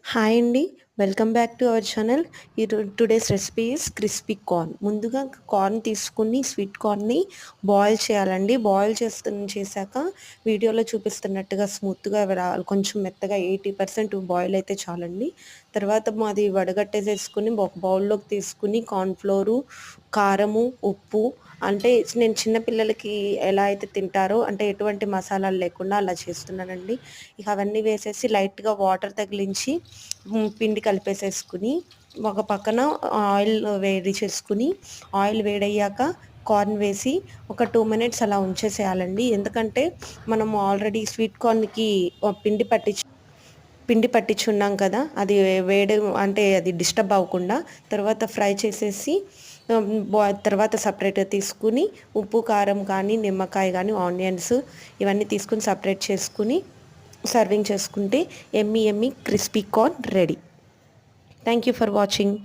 Hi అండి. Welcome back to our channel. Today's recipe is crispy corn. ముందుగా corn తీసుకుని sweet కార్న్‌ని boil చేయాలండి. Boil చేశాక వీడియోలో చూపిస్తున్నట్టుగా స్మూత్‌గా రావాలి. కొంచెం మెత్తగా 80% బాయిల్ అయితే చాలండి. తర్వాత మాది వడగట్టేసేసుకొని ఒక బౌల్‌లోకి తీసుకుని కార్న్ ఫ్లోరు, కారము, ఉప్పు అంటే నేను చిన్న పిల్లలకి ఎలా అయితే తింటారో అంటే ఎటువంటి మసాలాలు లేకుండా అలా చేస్తున్నానండి. ఇక అవన్నీ వేసేసి లైట్‌గా వాటర్ తగిలించి పిండి కలిపేసేసుకుని ఒక పక్కన ఆయిల్ వేడి చేసుకుని ఆయిల్ వేడయ్యాక కార్న్ వేసి ఒక 2 మినిట్స్ అలా ఉంచేసేయాలండి. ఎందుకంటే మనం ఆల్రెడీ స్వీట్ కార్న్‌కి పిండి పట్టించున్నాం కదా! అది వేడి అంటే అది డిస్టర్బ్ అవ్వకుండా తర్వాత ఫ్రై చేసేసి తర్వాత సెపరేట్‌గా తీసుకుని ఉప్పు, కారం కానీ, నిమ్మకాయ గానీ, ఆనియన్స్ ఇవన్నీ తీసుకొని సెపరేట్ చేసుకుని సర్వింగ్ చేసుకుంటే yummy yummy crispy corn ready. Thank you for watching.